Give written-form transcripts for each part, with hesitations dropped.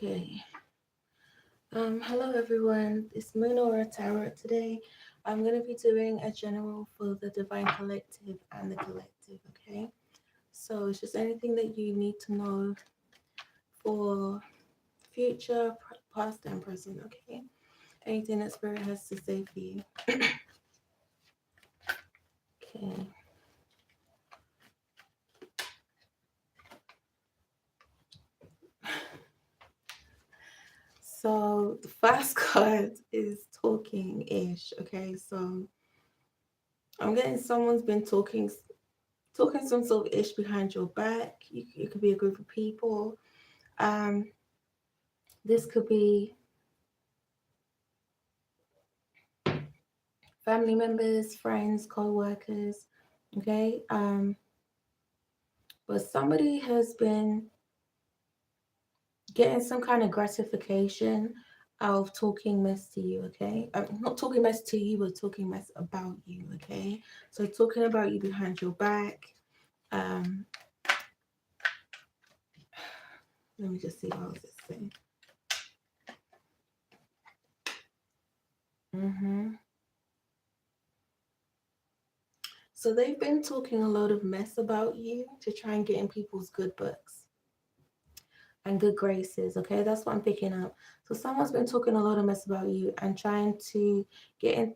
Okay. Hello everyone. It's Moon Aura Tarot. Today I'm going to be doing a general for the Divine Collective and the Collective, okay? So it's just anything that you need to know for future, past, and present, okay? Anything that Spirit has to say for you. Okay. So the first card is talking ish, okay? So I'm getting someone's been talking some sort of ish behind your back. It could be a group of people. Um, this could be family members, friends, co-workers. Okay. But somebody has been getting some kind of gratification out of talking mess to you. Okay. Not talking mess to you, but talking mess about you. Okay. So talking about you behind your back. Um, let me just see what else it's saying. So they've been talking a lot of mess about you to try and get in people's good books and good graces. Okay, that's what I'm picking up. So someone's been talking a lot of mess about you and trying to get in.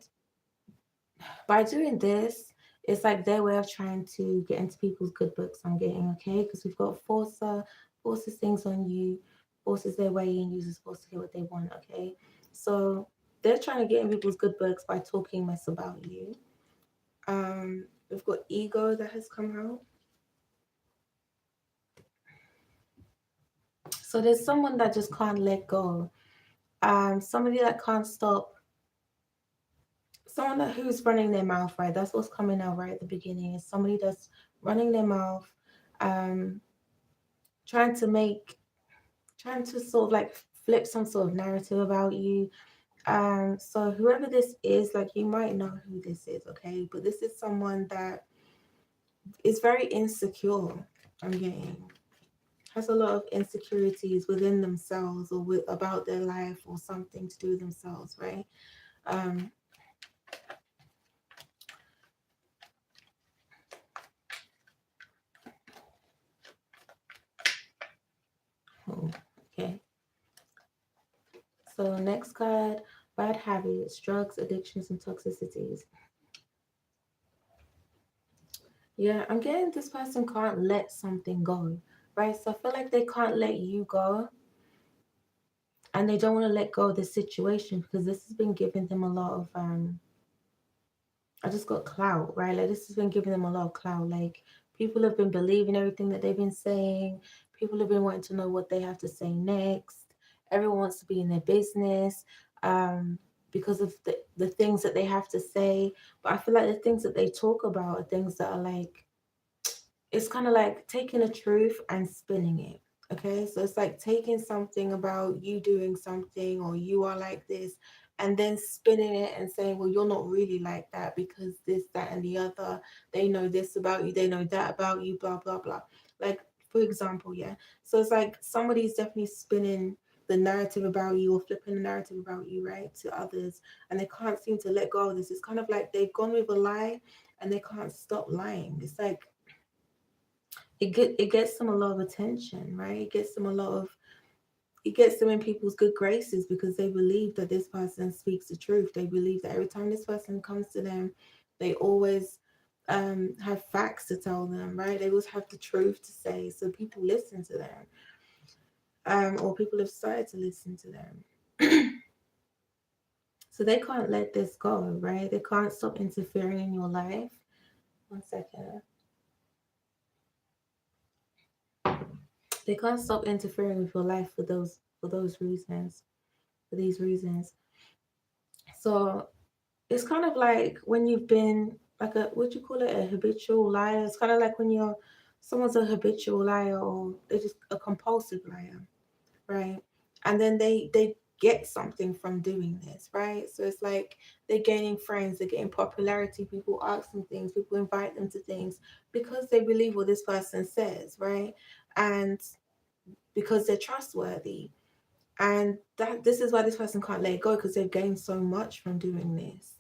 By doing this, it's like their way of trying to get into people's good books. I'm getting, okay, because we've got forcer, forces things on you, forces their way in, uses force to get what they want. Okay, so they're trying to get in people's good books by talking mess about you. We've got ego that has come out. So there's someone that just can't let go. Somebody that can't stop. Someone that who's running their mouth, right? That's what's coming out right at the beginning. Is somebody that's running their mouth, um, trying to make, trying to sort of like flip some sort of narrative about you. So whoever this is, like you might know who this is, okay? But this is someone that is very insecure. I'm getting has a lot of insecurities within themselves or with about their life or something to do with themselves, right? Um, oh, okay. So next card, bad habits, drugs, addictions, and toxicities. Yeah, I'm getting this person can't let something go, right? So I feel like they can't let you go and they don't want to let go of the situation because this has been giving them a lot of I just got clout, right? Like this has been giving them a lot of clout. Like people have been believing everything that they've been saying. People have been wanting to know what they have to say next. Everyone wants to be in their business because of the things that they have to say. But I feel like the things that they talk about are things that are like, it's kind of like taking a truth and spinning it. Okay, so it's like taking something about you doing something or you are like this and then spinning it and saying, well, you're not really like that because this, that, and the other. They know this about you, they know that about you, blah, blah, blah. Like, for example, yeah. So it's like somebody's definitely spinning the narrative about you or flipping the narrative about you, right, to others, and they can't seem to let go of this. It's kind of like they've gone with a lie and they can't stop lying. It's like it gets them a lot of attention, right? It gets them in people's good graces because they believe that this person speaks the truth. They believe that every time this person comes to them, they always have facts to tell them, right? They always have the truth to say. So people listen to them, or people have started to listen to them. So they can't let this go, right? They can't stop interfering in your life. One second. They can't stop interfering with your life for those reasons, for these reasons. So it's kind of like when you've been like a what do you call it, a habitual liar. It's kind of like when you're someone's a habitual liar or they're just a compulsive liar, right? And then they get something from doing this, right? So it's like they're gaining friends, they're getting popularity, people ask them things, people invite them to things because they believe what this person says, right? And because they're trustworthy. And this is why this person can't let it go, because they've gained so much from doing this.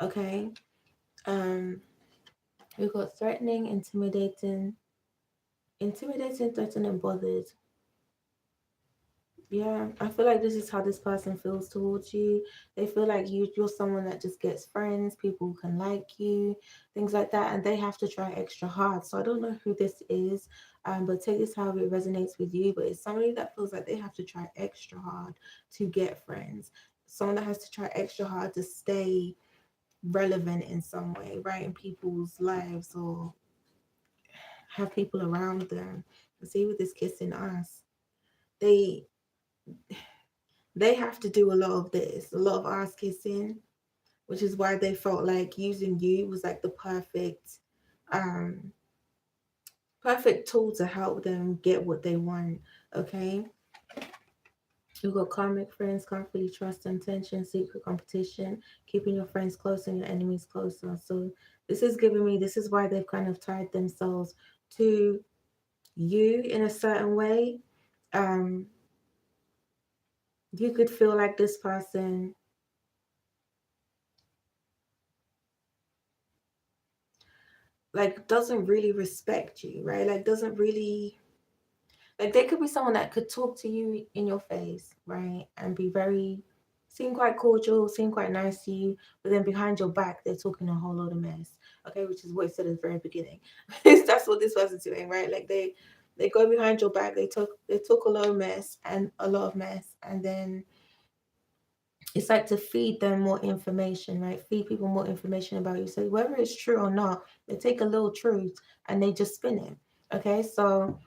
Okay. Um, we've got threatening, intimidating, threatening, bothered. Yeah, I feel like this is how this person feels towards you. They feel like you're someone that just gets friends, people can like you, things like that, and they have to try extra hard. So I don't know who this is, but take this however it resonates with you. But it's somebody that feels like they have to try extra hard to get friends. Someone that has to try extra hard to stay relevant in some way, right, in people's lives, or have people around them. See with this kissing us, they they have to do a lot of this, a lot of ass kissing, which is why they felt like using you was like the um perfect tool to help them get what they want. Okay. You've got karmic friends, can't fully trust, intention, secret competition, keeping your friends close and your enemies closer. So this is giving me, this is why they've kind of tied themselves to you in a certain way. Um, you could feel like this person like doesn't really respect you, right? Like doesn't really, like they could be someone that could talk to you in your face, right? And be very, seem quite cordial, seem quite nice to you, but then behind your back they're talking a whole lot of mess. Okay, which is what it said at the very beginning. That's what this person's doing, right? Like they go behind your back, they talk a lot of mess and a lot of mess, and then it's like to feed them more information, right? Feed people more information about you. So whether it's true or not, they take a little truth and they just spin it. Okay, so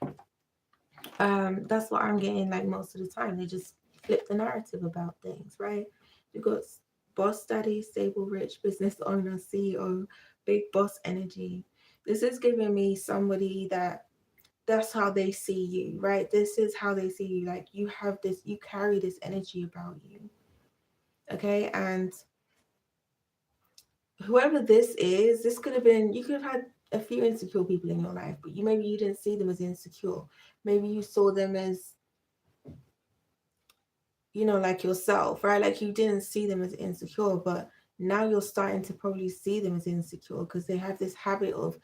that's what I'm getting like most of the time. They just flip the narrative about things, right? You got boss daddy, stable, rich business owner, CEO, big boss energy. This is giving me somebody that's how they see you, right? This is how they see you. Like you have this, you carry this energy about you. Okay, and whoever this is, this could have been, you could have had a few insecure people in your life, but maybe you didn't see them as insecure. Maybe you saw them as, like yourself, right? Like you didn't see them as insecure, but now you're starting to probably see them as insecure because they have this habit of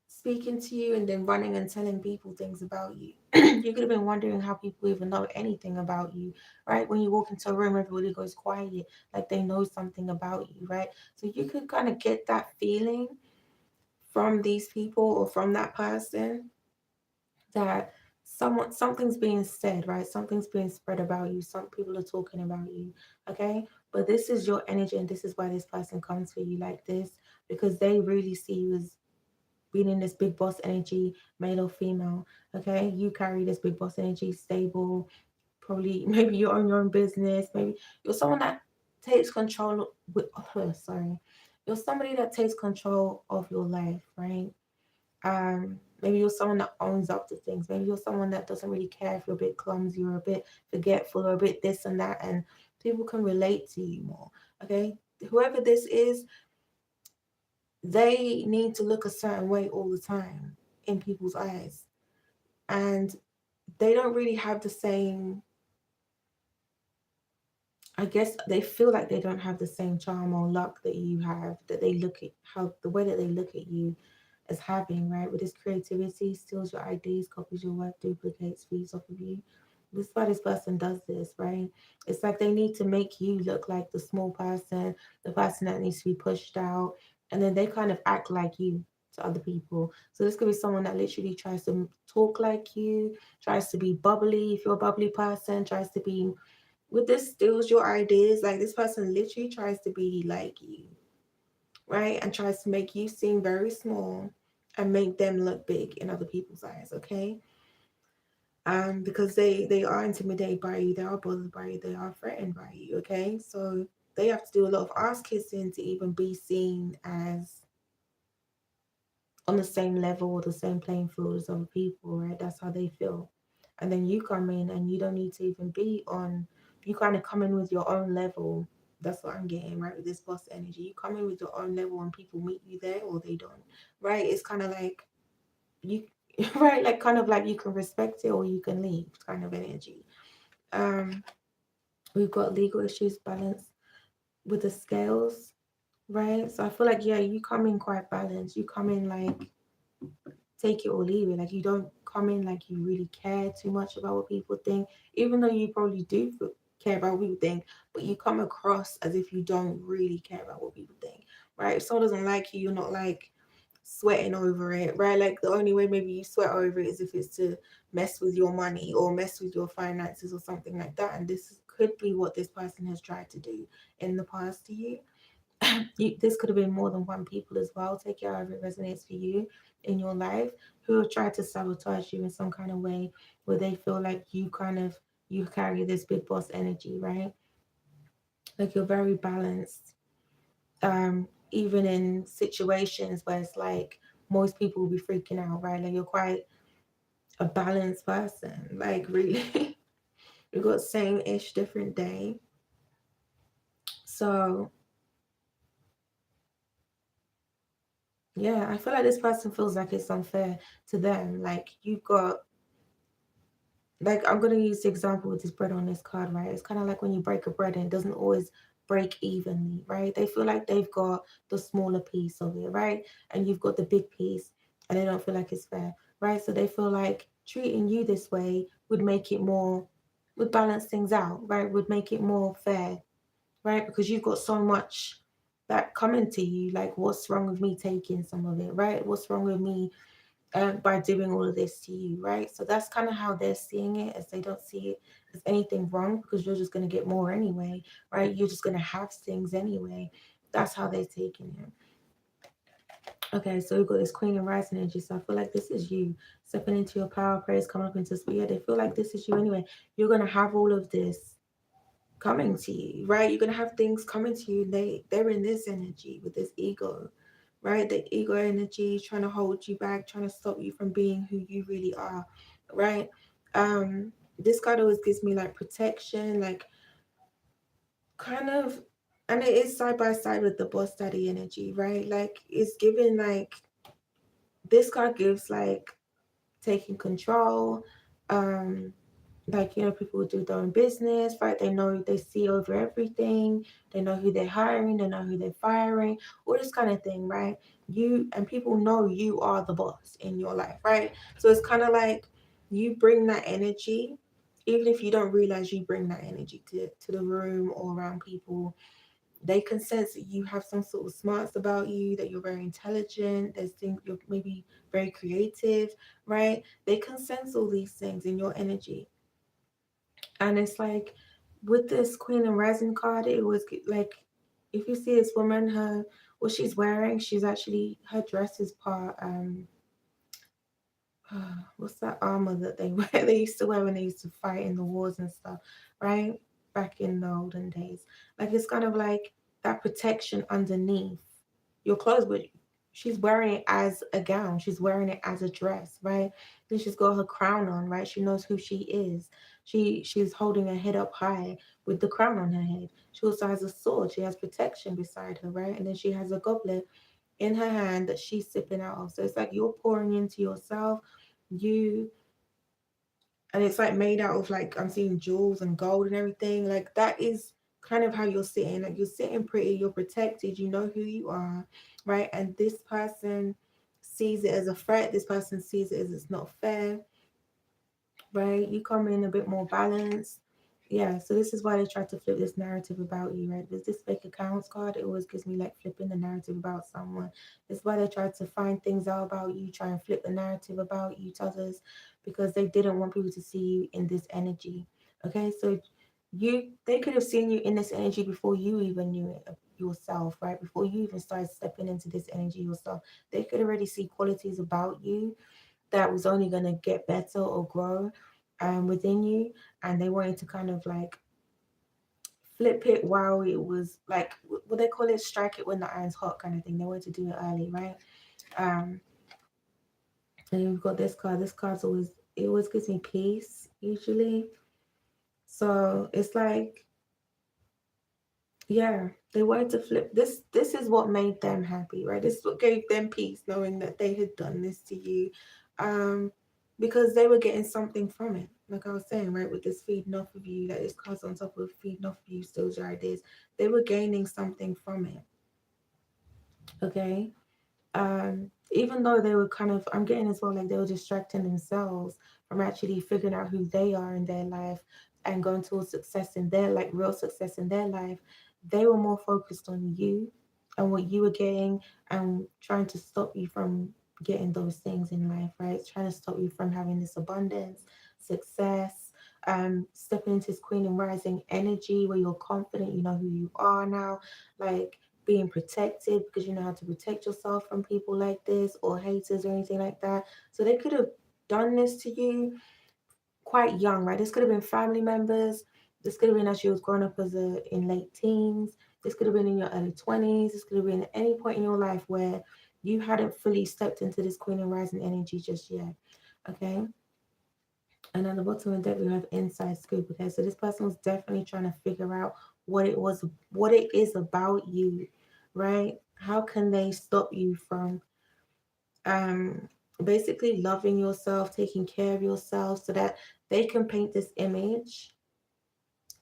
speaking to you and then running and telling people things about you. You could have been wondering how people even know anything about you, right? When you walk into a room, everybody goes quiet, like they know something about you, right? So you could kind of get that feeling from these people or from that person that something's being said, right? Something's being spread about you. Some people are talking about you. Okay. But this is your energy, and this is why this person comes for you like this, because they really see you as being in this big boss energy, male or female. Okay. You carry this big boss energy, stable, probably maybe you own your own business, maybe you're someone that takes control with sorry. You're somebody that takes control of your life, right? Maybe you're someone that owns up to things. Maybe you're someone that doesn't really care if you're a bit clumsy or a bit forgetful or a bit this and that, and people can relate to you more. Okay, whoever this is, they need to look a certain way all the time in people's eyes, and they don't really have the same. I guess they feel like they don't have the same charm or luck that you have. That they look at how the way that they look at you as having, right? With this creativity, steals your ideas, copies your work, duplicates, feeds off of you. This is why this person does this, right? It's like they need to make you look like the small person, the person that needs to be pushed out, and then they kind of act like you to other people. So this could be someone that literally tries to talk like you, tries to be bubbly if you're a bubbly person, tries to be with this steals your ideas. Like this person literally tries to be like you, right? And tries to make you seem very small and make them look big in other people's eyes, okay? Because they are intimidated by you, they are bothered by you, they are threatened by you, okay? So they have to do a lot of ass kissing to even be seen as on the same level or the same playing field as other people, right? That's how they feel. And then you come in and you don't need to even be on, you kind of come in with your own level. That's what I'm getting, right? With this boss energy. You come in with your own level and people meet you there or they don't, right? It's kind of like you, right? Like kind of like you can respect it or you can leave kind of energy. Um, We've got legal issues balanced with the scales, right? So I feel like, yeah, you come in quite balanced. You come in like take it or leave it. Like you don't come in like you really care too much about what people think, even though you probably do care about what people think, but you come across as if you don't really care about what people think, right? If someone doesn't like you, you're not like sweating over it, right? Like the only way maybe you sweat over it is if it's to mess with your money or mess with your finances or something like that. And could be what this person has tried to do in the past to you. This could have been more than one people as well. Take it however it resonates for you in your life, who have tried to sabotage you in some kind of way where they feel like you carry this big boss energy, right? Like you're very balanced. Even in situations where it's like most people will be freaking out, right? Like you're quite a balanced person. Like really. We got same ish different day. So yeah, I feel like this person feels like it's unfair to them. Like you've got, like I'm gonna use the example with this bread on this card, right? It's kind of like when you break a bread and it doesn't always break evenly, right? They feel like they've got the smaller piece of it, right? And you've got the big piece, and they don't feel like it's fair, right? So they feel like treating you this way would make it more, would balance things out, right? Would make it more fair, right? Because you've got so much that coming to you. Like, what's wrong with me taking some of it, right? What's wrong with me by doing all of this to you, right? So that's kind of how they're seeing it, as they don't see it as anything wrong because you're just going to get more anyway, right? You're just going to have things anyway. That's how they're taking it. Okay, so we've got this Queen and Rising energy. So I feel like this is you stepping into your power, praise, coming up into spirit. They feel like this is you anyway. You're going to have all of this coming to you, right? You're gonna have things coming to you. They're in this energy with this ego, right? The ego energy trying to hold you back, trying to stop you from being who you really are, right? This card always gives me like protection, like kind of, and it is side by side with the boss daddy energy, right? Like it's giving like this card gives like taking control, um like people who do their own business, right? They know, they see over everything, they know who they're hiring, they know who they're firing, all this kind of thing, right? You and people know you are the boss in your life, right? So it's kind of like you bring that energy, even if you don't realize you bring that energy to the room or around people. They can sense that you have some sort of smarts about you, that you're very intelligent, there's things you're maybe very creative, right? They can sense all these things in your energy. And it's like with this Queen and Rising card, it was like if you see this woman, her what she's wearing, she's actually her dress is part what's that armor that they wear? They used to wear when they used to fight in the wars and stuff, right? Back in the olden days. Like it's kind of like that protection underneath your clothes, but she's wearing it as a gown. She's wearing it as a dress, right? Then she's got her crown on, right? She knows who she is. She's holding her head up high with the crown on her head. She also has a sword. She has protection beside her, right? And then she has a goblet in her hand that she's sipping out of. So it's like you're pouring into yourself. You and it's like made out of like I'm seeing jewels and gold and everything. Like that is kind of how you're sitting. Like you're sitting pretty, you're protected, you know who you are, right? And this person sees it as a threat. This person sees it as it's not fair, right? You come in a bit more balanced. Yeah, so this is why they try to flip this narrative about you, right? There's this fake accounts card. It always gives me like flipping the narrative about someone. It's why they tried to find things out about you, try and flip the narrative about you to others, because they didn't want people to see you in this energy. Okay, so they could have seen you in this energy before you even knew it yourself, right? Before you even started stepping into this energy yourself. They could already see qualities about you that was only going to get better or grow within you, and they wanted to kind of like flip it while it was like what they call it, strike it when the iron's hot kind of thing. They wanted to do it early, right? um and we've got this card. This card's always, it always gives me peace usually. So it's like, yeah, they wanted to flip this is what made them happy, right? This is what gave them peace, knowing that they had done this to you. um because they were getting something from it. Like I was saying, right, with this feeding off of you, that is cards on top of feeding off of you, steals your ideas. They were gaining something from it. Okay. Even though they were kind of, I'm getting as well, like they were distracting themselves from actually figuring out who they are in their life and going towards success in their, like real success in their life. They were more focused on you and what you were getting and trying to stop you from getting those things in life, right? Trying to stop you from having this abundance, success, stepping into this queen and rising energy where you're confident, you know who you are now, like being protected because you know how to protect yourself from people like this or haters or anything like that. So they could have done this to you quite young, right? This could have been family members. This could have been as you was growing up as a in late teens. This could have been in your early 20s. This could have been at any point in your life where you hadn't fully stepped into this queen and rising energy just yet. Okay. And at the bottom of that, we have inside scoop. Okay, so this person was definitely trying to figure out what it is about you, right? How can they stop you from um basically loving yourself, taking care of yourself, so that they can paint this image,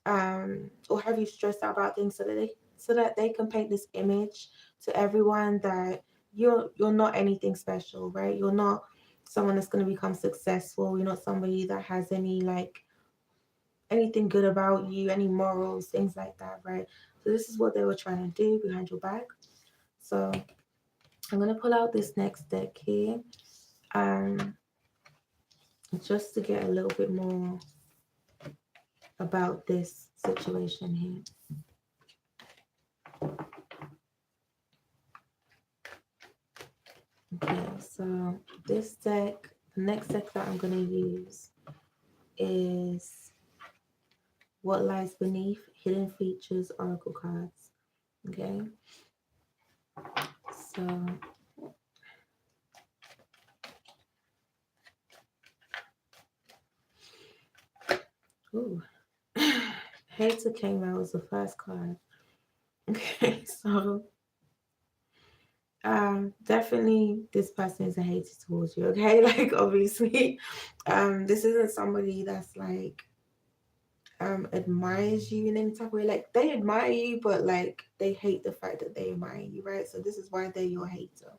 or have you stressed out about things so that they can paint this image to everyone that you're not anything special, right? You're not someone that's going to become successful. You're not somebody that has any like anything good about you, any morals, things like that, right? So this is what they were trying to do behind your back. So I'm gonna pull out this next deck here, um, just to get a little bit more about this situation here. Okay, so this deck, the next deck that I'm gonna use is What Lies Beneath Hidden Features Oracle cards. Okay, so ooh. Hater came out as the first card. Okay, so definitely this person is a hater towards you, okay? Like obviously, this isn't somebody that's like admires you in any type of way. Like they admire you, but like they hate the fact that they admire you, right? So this is why they're your hater.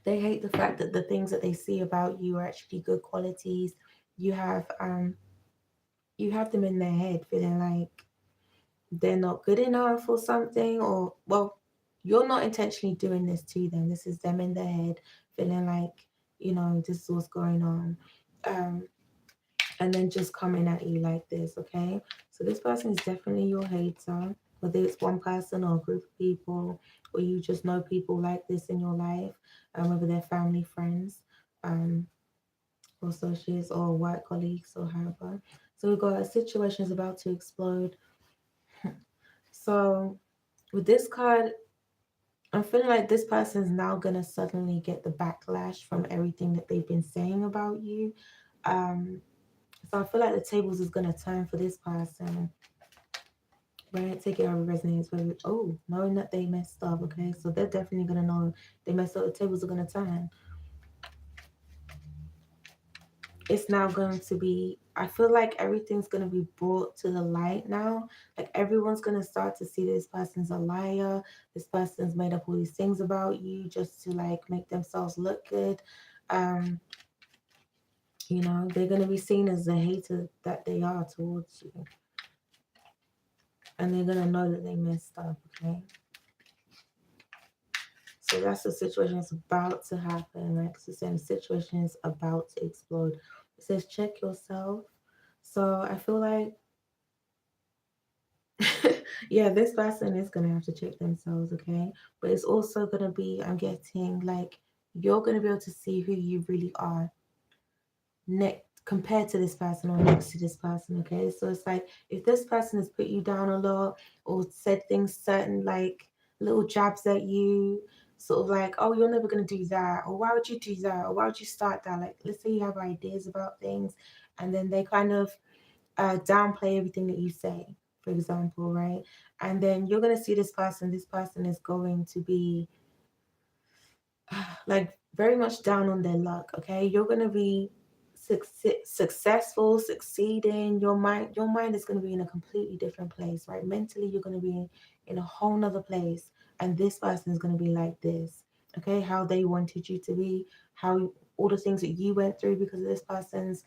They hate the fact that the things that they see about you are actually good qualities. You have um you have them in their head feeling like they're not good enough or something, or well, you're not intentionally doing this to them. This is them in their head feeling like, this is what's going on. Um, and then just coming at you like this, okay? So this person is definitely your hater, whether it's one person or a group of people, or you just know people like this in your life, whether they're family, friends, um, or associates, or work colleagues, or however. So we've got a situation is about to explode. So with this card, I'm feeling like this person is now gonna suddenly get the backlash from everything that they've been saying about you. Um, so I feel like the tables is gonna turn for this person. Right, take it however resonates. Whether knowing that they messed up, okay, so they're definitely gonna know they messed up. The tables are gonna turn. It's now going to be. I feel like everything's gonna be brought to the light now. Like everyone's gonna start to see this person's a liar. This person's made up all these things about you just to like make themselves look good. Um, they're gonna be seen as the hater that they are towards you, and they're gonna know that they messed up. Okay. So that's the situation that's about to happen, right? Because it's saying the situation is about to explode. It says check yourself. So I feel like, yeah, this person is going to have to check themselves, okay? But it's also going to be, I'm getting like, you're going to be able to see who you really are next compared to this person or next to this person, okay? So it's like, if this person has put you down a lot or said things, certain like little jabs at you, sort of like, oh, you're never going to do that, or why would you do that, or why would you start that, like let's say you have ideas about things and then they kind of downplay everything that you say, for example, right? And then you're going to see this person is going to be like very much down on their luck. Okay, you're gonna be successful, succeeding. Your mind is gonna be in a completely different place, right? Mentally, you're gonna be in a whole nother place, and this person is gonna be like this. Okay, how they wanted you to be, how all the things that you went through because of this person's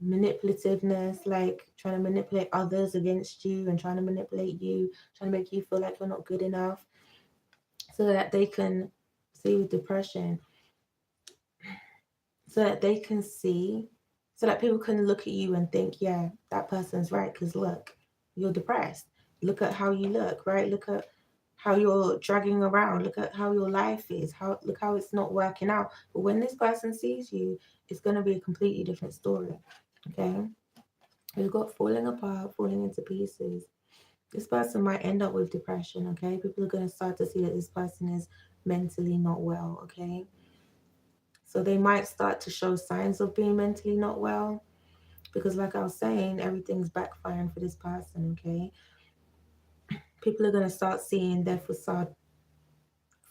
manipulativeness, like trying to manipulate others against you and trying to manipulate you, trying to make you feel like you're not good enough, so that they can see with depression, so that they can see, so that people can look at you and think, yeah, that person's right, because look, you're depressed. Look at how you look, right? Look at how you're dragging around. Look at how your life is. Look how it's not working out. But when this person sees you, it's going to be a completely different story. Okay? We've got falling apart, falling into pieces. This person might end up with depression. Okay? People are going to start to see that this person is mentally not well. Okay? So they might start to show signs of being mentally not well because, like I was saying, everything's backfiring for this person. Okay, people are going to start seeing their facade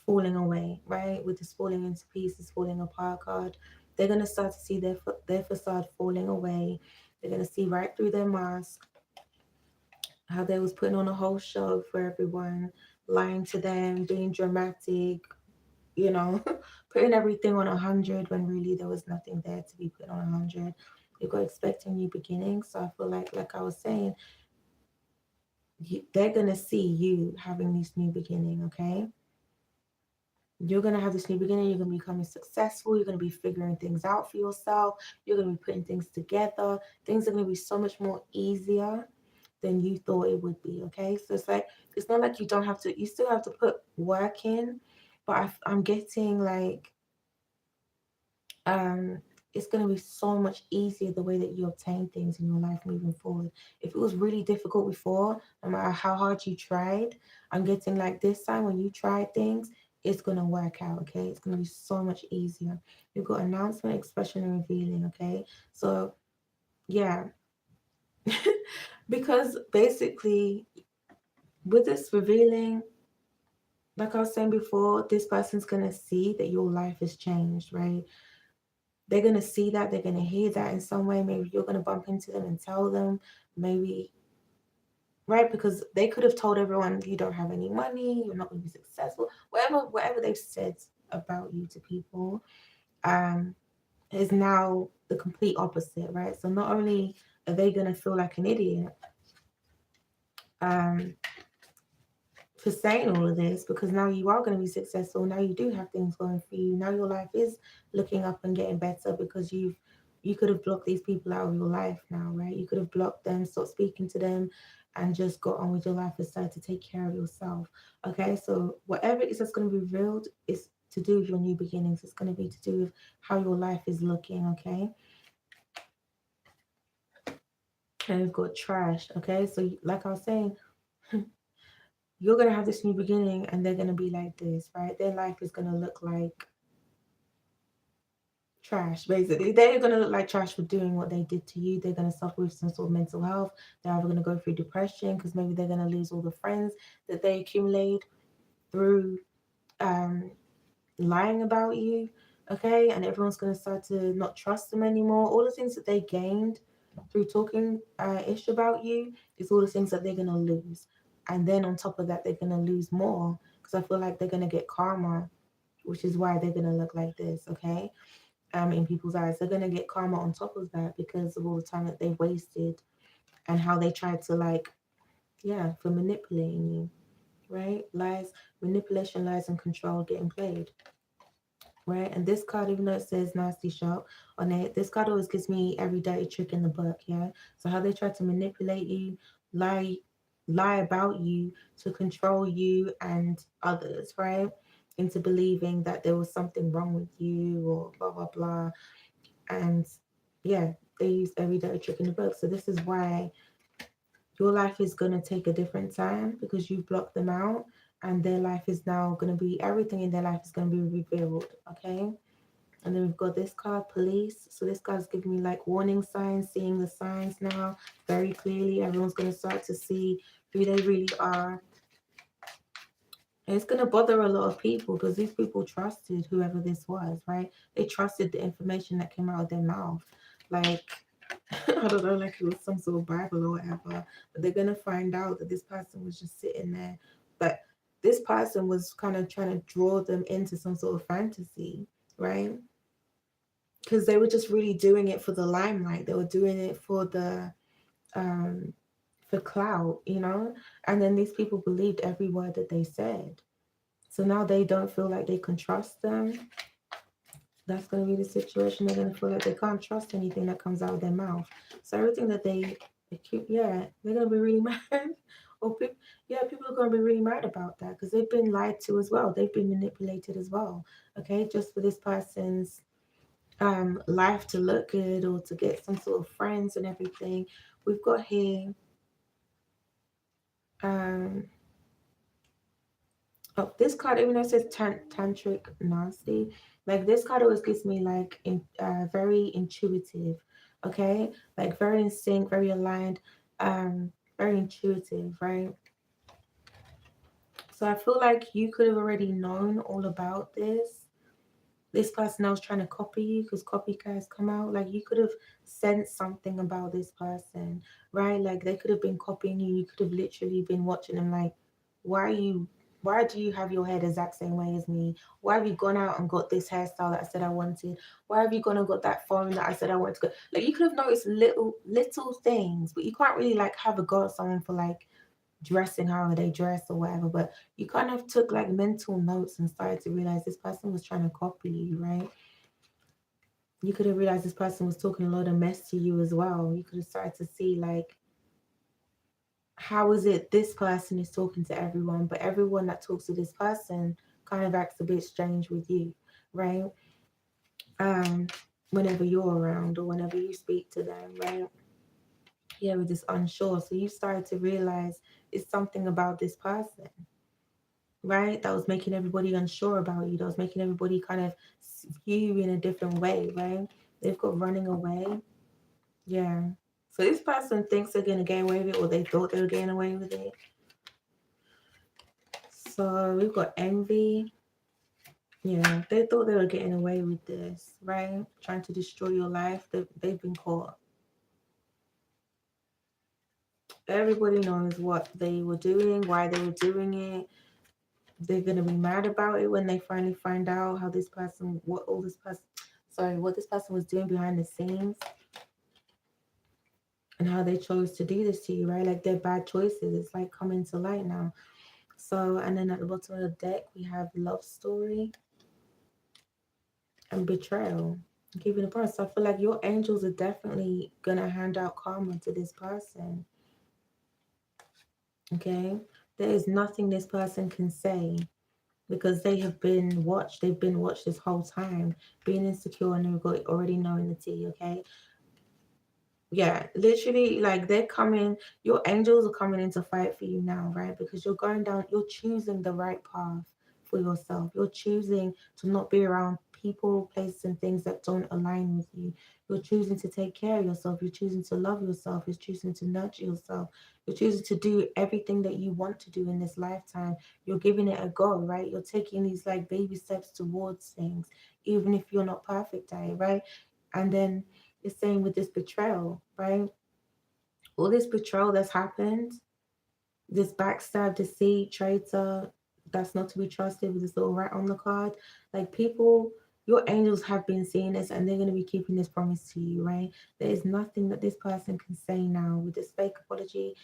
falling away, right? With this falling into pieces, falling apart card, they're going to start to see their facade falling away. They're going to see right through their mask, how they was putting on a whole show for everyone, lying to them, being dramatic, you know, putting everything on 100 when really there was nothing there to be put on 100. You got expecting new beginnings. So I feel like I was saying, they're gonna see you having this new beginning. Okay, you're gonna have this new beginning. You're gonna be becoming successful. You're gonna be figuring things out for yourself. You're gonna be putting things together. Things are gonna be so much more easier than you thought it would be. Okay, so it's like, it's not like you don't have to. You still have to put work in, but I'm getting like, um, it's going to be so much easier the way that you obtain things in your life moving forward. If it was really difficult before, no matter how hard you tried, I'm getting like this time when you try things, it's going to work out. Okay, it's going to be so much easier. You've got announcement, expression, and revealing. Okay, so yeah, because basically with this revealing, like I was saying before, this person's going to see that your life has changed, right? They're going to see that, they're going to hear that in some way. Maybe you're going to bump into them and tell them, maybe, right? Because they could have told everyone you don't have any money, you're not going to be successful, whatever they've said about you to people, um is now the complete opposite, right? So not only are they going to feel like an idiot, um for saying all of this, because now you are going to be successful. Now you do have things going for you. Now your life is looking up and getting better because you could have blocked these people out of your life now, right? You could have blocked them, stopped speaking to them, and just got on with your life, decided to take care of yourself. Okay, so whatever it is that's going to be revealed is to do with your new beginnings. It's going to be to do with how your life is looking. Okay, and we've got trash. Okay, so like I was saying, you're gonna have this new beginning and they're gonna be like this, right? Their life is gonna look like trash, basically. They're gonna look like trash for doing what they did to you. They're gonna suffer with some sort of mental health. They're either gonna go through depression because maybe they're gonna lose all the friends that they accumulate through um lying about you. Okay, and everyone's gonna start to not trust them anymore. All the things that they gained through talking ish about you is all the things that they're gonna lose. And then on top of that, they're gonna lose more because I feel like they're gonna get karma, which is why they're gonna look like this. Okay, in people's eyes, they're gonna get karma on top of that because of all the time that they wasted and how they tried to, like, yeah, for manipulating you, right? Lies, manipulation, lies, and control getting played, right? And this card, even though it says nasty shop on it, this card always gives me every dirty trick in the book, yeah? So how they try to manipulate you, lie, lie about you to control you and others, right? Into believing that there was something wrong with you or blah, blah, blah. And yeah, they use every dirty trick in the book. So this is why your life is going to take a different time because you've blocked them out, and their life is now going to be, everything in their life is going to be revealed. Okay, and then we've got this card, police. So this card's giving me like warning signs, seeing the signs now very clearly. Everyone's going to start to see who they really are, And it's gonna bother a lot of people because these people trusted whoever this was, right? They trusted the information that came out of their mouth. Like I don't know, like it was some sort of Bible or whatever. But they're gonna find out that this person was just sitting there. But this person was kind of trying to draw them into some sort of fantasy, right? Because they were just really doing it for the limelight. They were doing it um for clout, you know? And then these people believed every word that they said. So now they don't feel like they can trust them. That's going to be the situation. They're going to feel like they can't trust anything that comes out of their mouth. So everything that they keep, yeah, they're going to be really mad. Or people, yeah, people are going to be really mad about that because they've been lied to as well. They've been manipulated as well. Okay, just for this person's life to look good or to get some sort of friends and everything. We've got here um oh, this card, even though it says tantric nasty, like this card always gives me like very intuitive, okay, like very in sync, very aligned, um, very intuitive, right? So I feel like you could have already known all about this person else trying to copy you because copycats come out. Like you could have sensed something about this person, right? Like they could have been copying you. You could have literally been watching them. Like, why are you? Why do you have your hair the exact same way as me? Why have you gone out and got this hairstyle that I said I wanted? Why have you gone and got that phone that I said I wanted to go? Like you could have noticed little things, but you can't really like have a go at someone for like dressing however they dress or whatever, but you kind of took like mental notes and started to realize this person was trying to copy you, right? You could have realized this person was talking a lot of mess to you as well. You could have started to see like how is it this person is talking to everyone, but everyone that talks to this person kind of acts a bit strange with you, right? Um, whenever you're around or whenever you speak to them, right? Yeah, we're just unsure. So you started to realize it's something about this person, right? That was making everybody unsure about you. That was making everybody kind of view you in a different way, right? They've got running away. Yeah. So this person thinks they're going to get away with it or they thought they were getting away with it. So we've got envy. Yeah, they thought they were getting away with this, right? Trying to destroy your life. They've been caught. Everybody knows what they were doing, why they were doing it. They're gonna be mad about it when they finally find out how this person, what this person was doing behind the scenes and how they chose to do this to you, right? Like their bad choices. It's like coming to light now. So, and then at the bottom of the deck, we have love story and betrayal. Keeping it apart. So I feel like your angels are definitely gonna hand out karma to this person. Okay, there is nothing this person can say because they have been watched. They've been watched this whole time, being insecure and already knowing the tea. Okay, yeah, literally, like they're coming. Your angels are coming in to fight for you now, right? Because you're going down. You're choosing the right path for yourself. You're choosing to not be around people, places, and things that don't align with you. You're choosing to take care of yourself. You're choosing to love yourself. You're choosing to nurture yourself. You're choosing to do everything that you want to do in this lifetime. You're giving it a go, right? You're taking these like baby steps towards things, even if you're not perfect at it, right? And then it's saying with this betrayal, right? All this betrayal that's happened, this backstab, deceit, traitor, that's not to be trusted with this little rat on the card. Like people, your angels have been seeing this and they're going to be keeping this promise to you, right? There is nothing that this person can say now with this fake apology.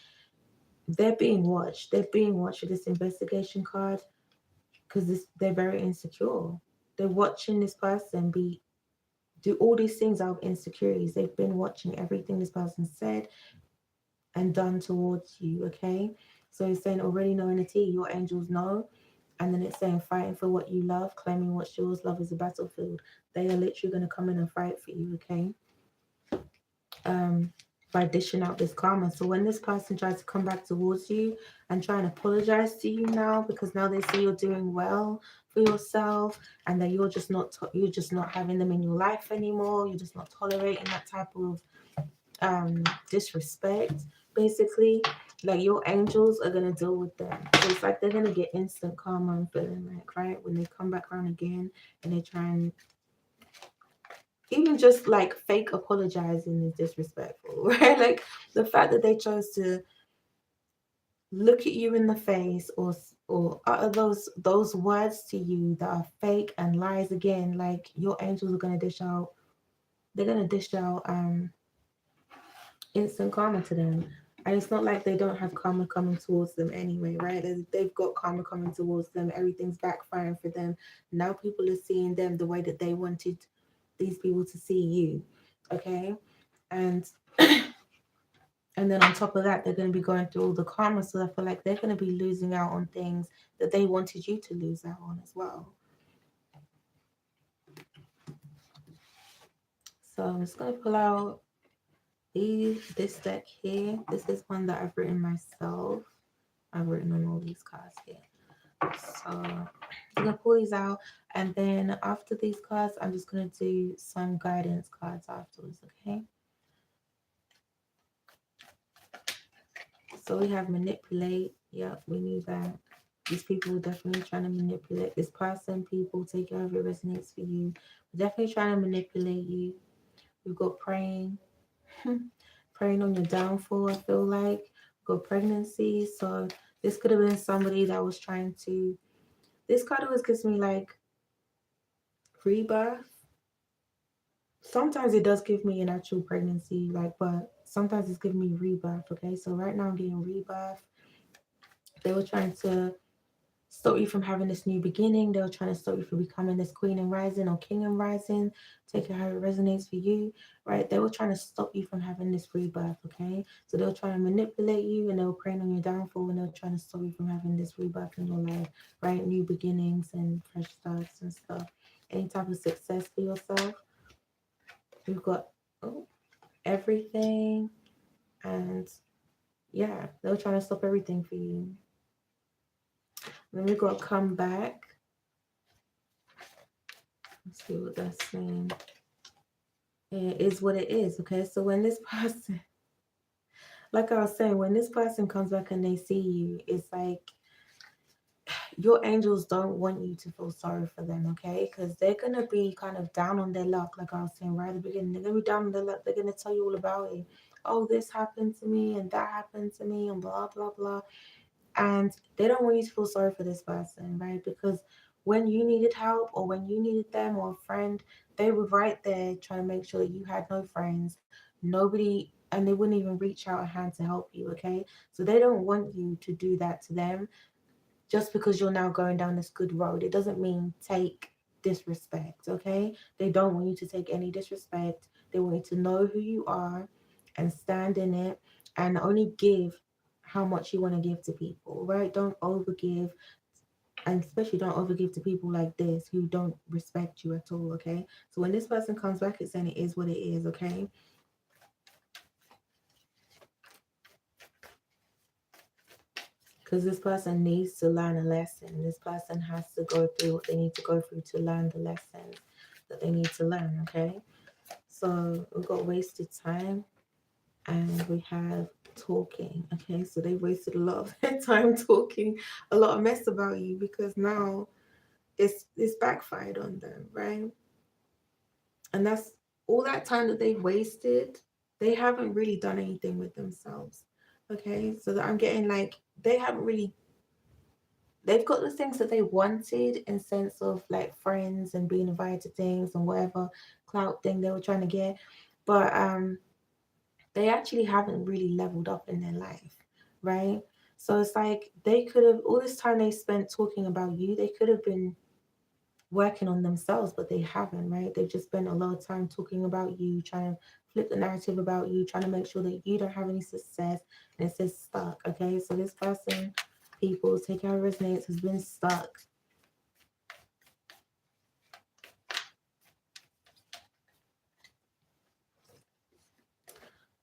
They're being watched. They're being watched with this investigation card because they're very insecure. They're watching this person be do all these things out of insecurities. They've been watching everything this person said and done towards you, okay? So it's saying already knowing the tea, your angels know. And then it's saying fighting for what you love, claiming what's yours, love is a battlefield. They are literally going to come in and fight for you, okay? Um, by dishing out this karma. So when this person tries to come back towards you and try and apologize to you now because now they see you're doing well for yourself and that you're just not having them in your life anymore. You're just not tolerating that type of disrespect, basically. Like your angels are gonna deal with them. So it's like they're gonna get instant karma. I'm feeling like, right, when they come back around again and they try and even just like fake apologizing is disrespectful, right? Like the fact that they chose to look at you in the face or utter those words to you that are fake and lies again. Like your angels are gonna dish out. They're gonna dish out instant karma to them. And it's not like they don't have karma coming towards them anyway, right? They've got karma coming towards them. Everything's backfiring for them. Now people are seeing them the way that they wanted these people to see you. Okay? And and then on top of that, they're going to be going through all the karma. So I feel like they're going to be losing out on things that they wanted you to lose out on as well. So I'm just going to pull out this deck here. This is one that I've written myself. I've written on all these cards here. So I'm going to pull these out. And then after these cards, I'm just going to do some guidance cards afterwards, okay? So we have manipulate. Yep, we knew that. These people are definitely trying to manipulate this person. People, take care of it resonates for you. We're definitely trying to manipulate you. We've got praying, praying on your downfall. I feel like we've got pregnancy. So this could have been somebody that was trying to. This card always gives me like rebirth. Sometimes it does give me an actual pregnancy, like, but sometimes it's giving me rebirth. Okay, so right now I'm getting rebirth. They were trying to stop you from having this new beginning. They were trying to stop you from becoming this queen and rising or king and rising. Take it how it resonates for you, right? They were trying to stop you from having this rebirth, okay? So they were trying to manipulate you and they were preying on your downfall and they were trying to stop you from having this rebirth in your life, right? New beginnings and fresh starts and stuff. Any type of success for yourself. We've got oh, everything and yeah, they were trying to stop everything for you. Then we got come back. Let's see what that's saying. It is what it is, okay? So when this person, like I was saying, when this person comes back and they see you, it's like your angels don't want you to feel sorry for them, okay? Because they're gonna be kind of down on their luck, like I was saying right at the beginning. They're gonna be down on their luck. They're gonna tell you all about it. Oh, this happened to me and that happened to me and blah blah blah. And they don't want you to feel sorry for this person, right? Because when you needed help or when you needed them or a friend, they were right there trying to make sure that you had no friends, nobody, and they wouldn't even reach out a hand to help you, okay? So they don't want you to do that to them just because you're now going down this good road. It doesn't mean take disrespect, okay? They don't want you to take any disrespect. They want you to know who you are and stand in it and only give how much you want to give to people, right? Don't overgive, and especially don't overgive to people like this who don't respect you at all, okay? So when this person comes back, it's saying it is what it is, okay? Because this person needs to learn a lesson. This person has to go through what they need to go through to learn the lessons that they need to learn, okay? So we've got wasted time and we have talking, okay? So they wasted a lot of their time talking a lot of mess about you because now it's backfired on them, right? And that's all that time that they wasted, they haven't really done anything with themselves, okay? So that I'm getting like they haven't really they've got the things that they wanted in sense of like friends and being invited to things and whatever clout thing they were trying to get, but they actually haven't really leveled up in their life, right? So it's like they could have all this time they spent talking about you, they could have been working on themselves, but they haven't, right? They've just spent a lot of time talking about you, trying to flip the narrative about you, trying to make sure that you don't have any success, and it says stuck, okay? So this person, people, take out resonates, has been stuck.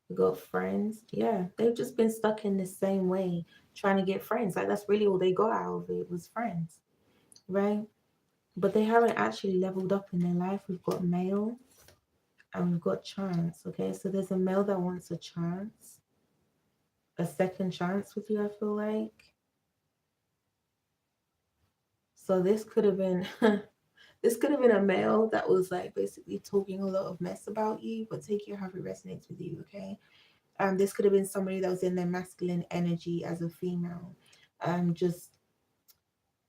We got friends, yeah, they've just been stuck in the same way, trying to get friends. Like that's really all they got out of it was friends, right? But they haven't actually leveled up in their life. We've got male and we've got chance, okay? So there's a male that wants a chance a second chance with you, I feel like. So this could have been this could have been a male that was like basically talking a lot of mess about you, but take your how it resonates with you, okay? This could have been somebody that was in their masculine energy as a female. Just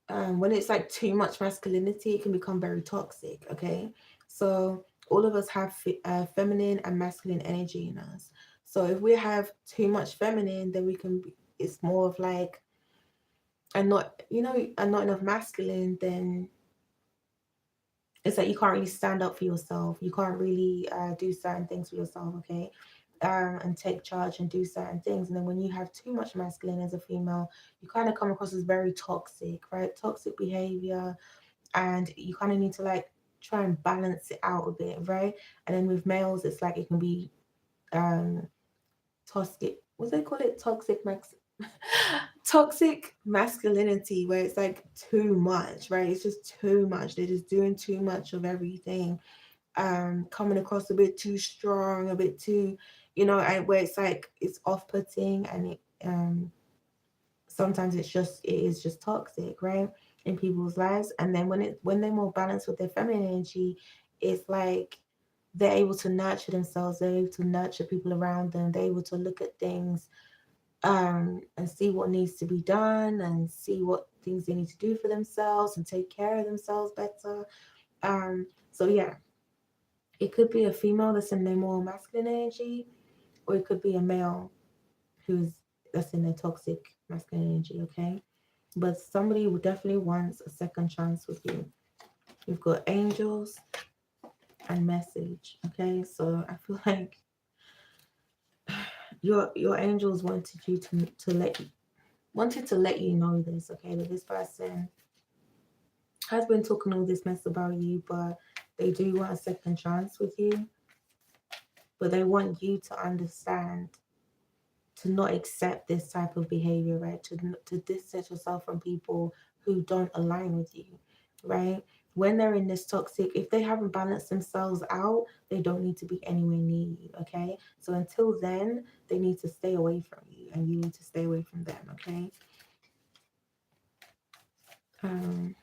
when it's like too much masculinity, it can become very toxic, okay? So all of us have feminine and masculine energy in us. So if we have too much feminine, then we can be, it's more of like, and not, you know, and not enough masculine, then it's like you can't really stand up for yourself. You can't really do certain things for yourself, okay? And take charge and do certain things. And then when you have too much masculine as a female, you kind of come across as very toxic, right? Toxic behavior, and you kind of need to like try and balance it out a bit, right? And then with males, it's like it can be um toxic. What do they call it? Toxic masculinity, where it's like too much, right? It's just too much. They're just doing too much of everything, coming across a bit too strong, a bit too, you know, and where it's like it's off-putting, and it sometimes it is just toxic, right, in people's lives. And then when they're more balanced with their feminine energy, it's like they're able to nurture themselves, they're able to nurture people around them, they're able to look at things and see what needs to be done and see what things they need to do for themselves and take care of themselves better. So yeah, it could be a female that's in their more masculine energy, or it could be a male who's that's in their toxic masculine energy, okay? But somebody would definitely wants a second chance with you. You've got angels and message, okay? So I feel like your angels wanted you to let you wanted to let you know this, okay? That this person has been talking all this mess about you, but they do want a second chance with you. But they want you to understand, to not accept this type of behavior, right? To distance yourself from people who don't align with you, right? When they're in this toxic, if they haven't balanced themselves out, they don't need to be anywhere near you, okay? So until then, they need to stay away from you, and you need to stay away from them, okay? Um,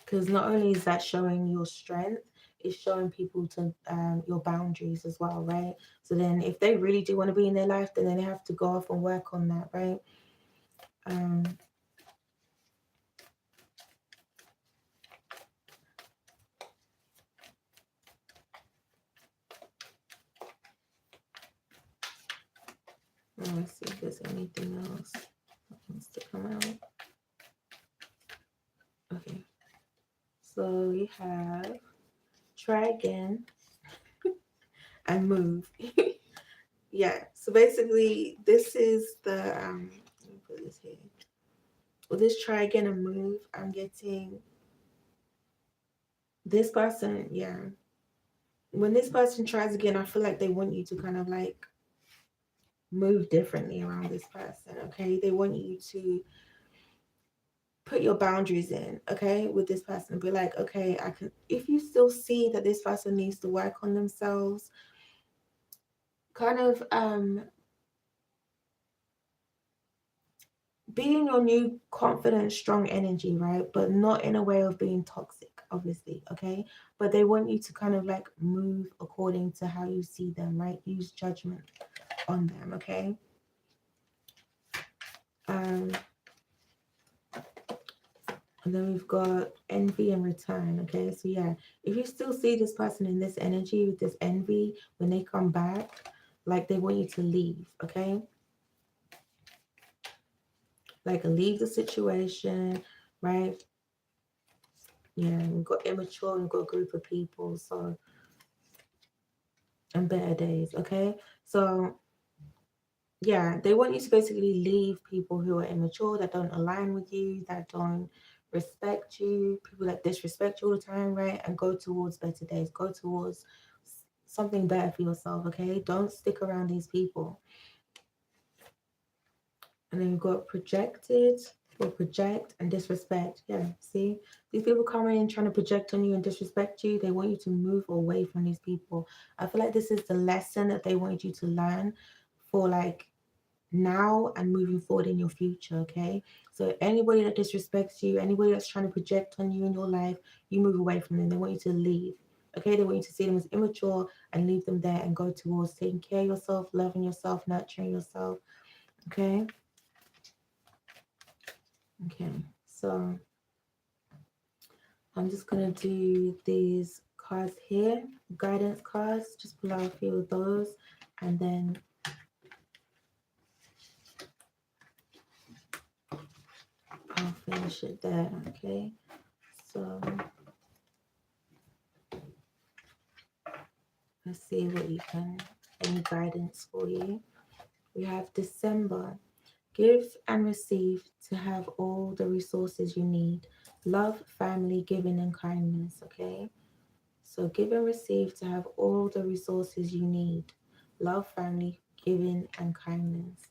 because not only is that showing your strength, it's showing people to your boundaries as well, right? So then if they really do want to be in their life, then they have to go off and work on that, right? um let's see if there's anything else that wants to come out. Okay, so we have try again and move. Yeah, so basically this is the let me put this here. With this try again and move, I'm getting this person, yeah. When this person tries again, I feel like they want you to kind of like move differently around this person, okay? They want you to put your boundaries in, okay, with this person. Be like, okay, I can, if you still see that this person needs to work on themselves, kind of be in your new confident, strong energy, right? But not in a way of being toxic, obviously, okay? But they want you to kind of like move according to how you see them, right? Use judgment on them, okay? Um, and then we've got envy and return, okay? So yeah, if you still see this person in this energy with this envy, when they come back, like they want you to leave, okay? Like leave the situation, right? Yeah, we've got immature, we've got a group of people, so and better days, okay? So yeah, they want you to basically leave people who are immature, that don't align with you, that don't respect you, people that disrespect you all the time, right? And go towards better days, go towards something better for yourself, okay? Don't stick around these people. And then we've got projected or project and disrespect. Yeah, see? These people come in trying to project on you and disrespect you. They want you to move away from these people. I feel like this is the lesson that they want you to learn for like now and moving forward in your future, okay? So anybody that disrespects you, anybody that's trying to project on you in your life, you move away from them. They want you to leave, okay? They want you to see them as immature and leave them there and go towards taking care of yourself, loving yourself, nurturing yourself, okay? Okay, so I'm just gonna do these cards here, guidance cards, just pull out a few of those, and then I'll finish it there, okay? So let's see what you can, any guidance for you. We have December. Give and receive to have all the resources you need. Love, family, giving, and kindness, okay? So give and receive to have all the resources you need. Love, family, giving, and kindness.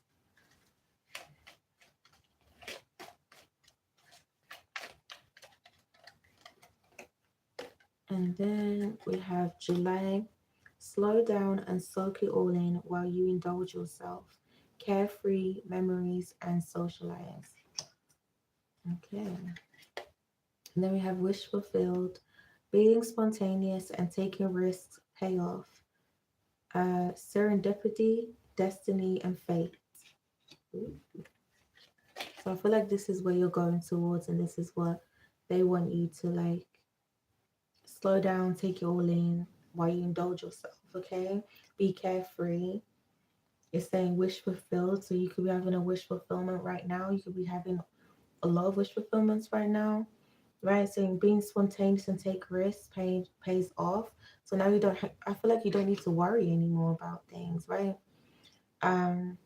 And then we have July. Slow down and soak it all in while you indulge yourself. Carefree memories and socialize. Okay. And then we have wish fulfilled. Being spontaneous and taking risks pay off. Serendipity, destiny, and fate. So I feel like this is where you're going towards, and this is what they want you to like slow down, take it all in while you indulge yourself, okay? Be carefree. It's saying wish fulfilled. So you could be having a wish fulfillment right now. You could be having a lot of wish fulfillments right now, right? So being spontaneous and take risks pays off. So now you don't. I feel like you don't need to worry anymore about things, right? Um,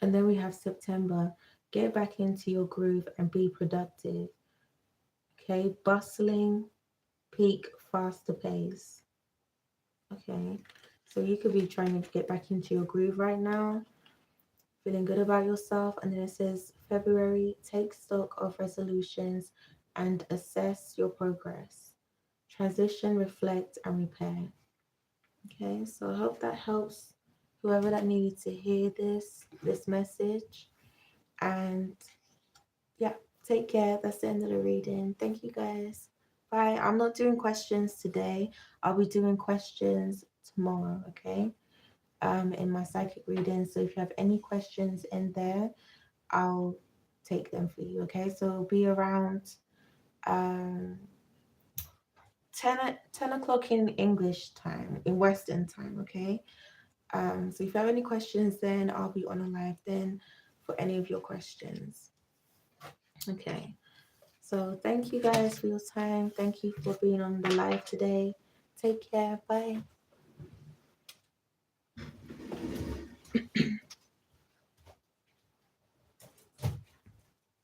and then we have September. Get back into your groove and be productive. Okay, bustling, peak, faster pace. Okay, so you could be trying to get back into your groove right now, feeling good about yourself. And then it says February, take stock of resolutions and assess your progress. Transition, reflect, and repair. Okay, so I hope that helps whoever that needed to hear this message. And yeah, take care. That's the end of the reading. Thank you guys. Bye. I'm not doing questions today. I'll be doing questions tomorrow, okay? In my psychic reading. So if you have any questions in there, I'll take them for you, okay? So it'll be around um 10 o'clock in English time, in Western time, okay? So if you have any questions, then I'll be on a live then for any of your questions. Okay. So thank you guys for your time. Thank you for being on the live today. Take care. Bye.